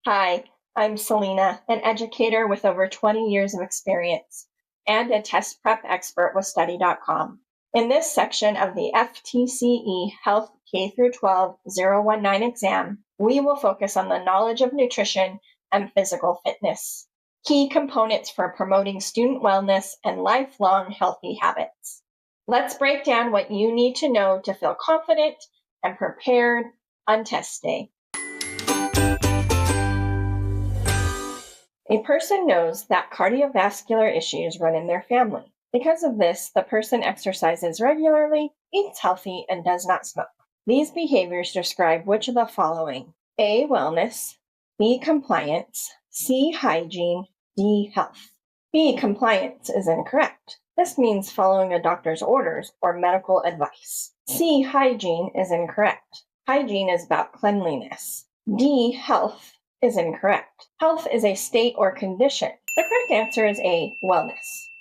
Hi, I'm Selena, an educator with over 20 years of experience and a test prep expert with Study.com. In this section of the FTCE Health K-12 019 exam, we will focus on the knowledge of nutrition and physical fitness, key components for promoting student wellness and lifelong healthy habits. Let's break down what you need to know to feel confident and prepared on test day. A person knows that cardiovascular issues run in their family. Because of this, the person exercises regularly, eats healthy, and does not smoke. These behaviors describe which of the following: A, wellness, B, compliance, C, hygiene, D, health. B, compliance is incorrect. This means following a doctor's orders or medical advice. C, hygiene is incorrect. Hygiene is about cleanliness. D, health is incorrect. Health is a state or condition. The correct answer is A, wellness.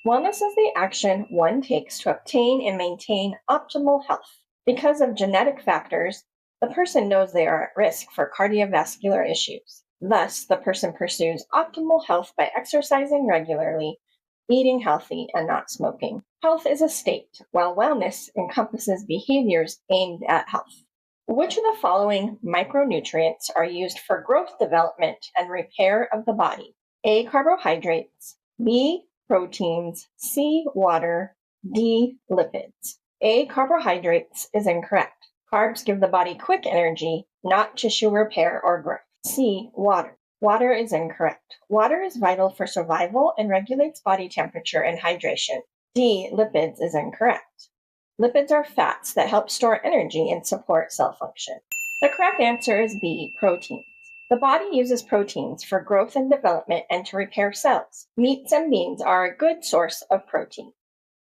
Wellness is the action one takes to obtain and maintain optimal health. Because of genetic factors, the person knows they are at risk for cardiovascular issues. Thus, the person pursues optimal health by exercising regularly, eating healthy, and not smoking. Health is a state, while wellness encompasses behaviors aimed at health. Which of the following micronutrients are used for growth development and repair of the body? A, carbohydrates, B, proteins, C, water, D, lipids. A, carbohydrates is incorrect. Carbs give the body quick energy, not tissue repair or growth. C, water. Water is incorrect. Water is vital for survival and regulates body temperature and hydration. D, lipids is incorrect. Lipids are fats that help store energy and support cell function. The correct answer is B, proteins. The body uses proteins for growth and development and to repair cells. Meats and beans are a good source of protein.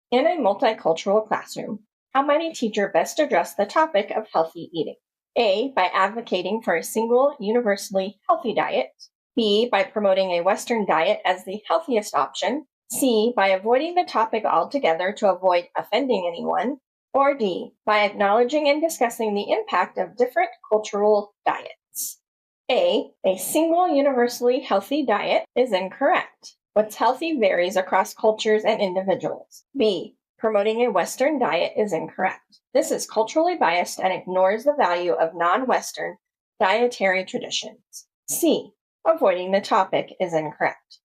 In a multicultural classroom, how might a teacher best address the topic of healthy eating? A, by advocating for a single, universally healthy diet. B, by promoting a Western diet as the healthiest option. C, by avoiding the topic altogether to avoid offending anyone. Or D, by acknowledging and discussing the impact of different cultural diets. A single universally healthy diet is incorrect. What's healthy varies across cultures and individuals. B, promoting a Western diet is incorrect. This is culturally biased and ignores the value of non-Western dietary traditions. C, avoiding the topic is incorrect.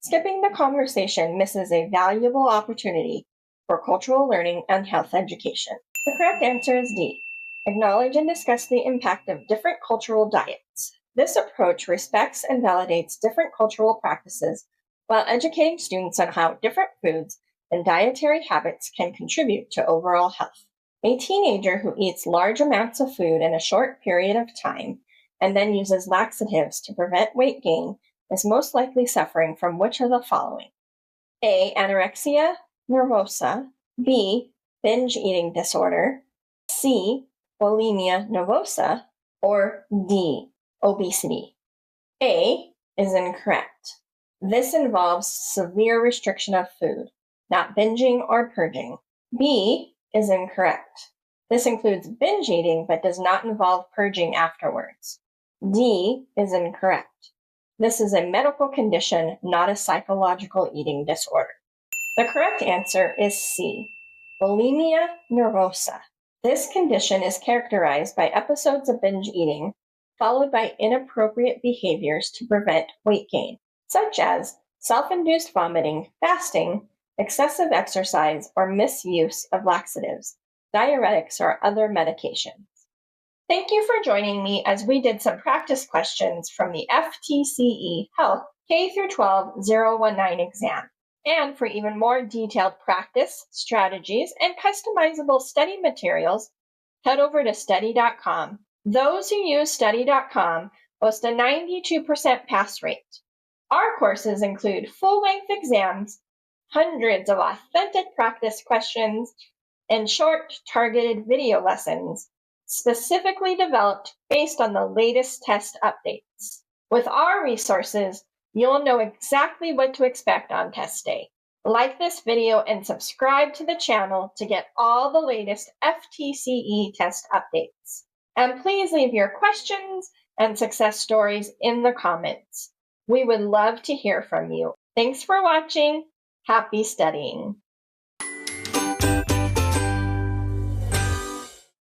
Skipping the conversation misses a valuable opportunity for cultural learning and health education. The correct answer is D. Acknowledge and discuss the impact of different cultural diets. This approach respects and validates different cultural practices while educating students on how different foods and dietary habits can contribute to overall health. A teenager who eats large amounts of food in a short period of time and then uses laxatives to prevent weight gain is most likely suffering from which of the following? A, anorexia nervosa, B, binge eating disorder, C, bulimia nervosa, or D, obesity. A is incorrect. This involves severe restriction of food, not binging or purging. B is incorrect. This includes binge eating but does not involve purging afterwards. D is incorrect. This is a medical condition, not a psychological eating disorder. The correct answer is C, bulimia nervosa. This condition is characterized by episodes of binge eating, followed by inappropriate behaviors to prevent weight gain, such as self-induced vomiting, fasting, excessive exercise, or misuse of laxatives, diuretics, or other medications. Thank you for joining me as we did some practice questions from the FTCE Health K-12 019 exam. And for even more detailed practice, strategies, and customizable study materials, head over to Study.com. Those who use Study.com boast a 92% pass rate. Our courses include full-length exams, hundreds of authentic practice questions, and short, targeted video lessons specifically developed based on the latest test updates. With our resources, you'll know exactly what to expect on test day. Like this video and subscribe to the channel to get all the latest FTCE test updates. And please leave your questions and success stories in the comments. We would love to hear from you. Thanks for watching. Happy studying.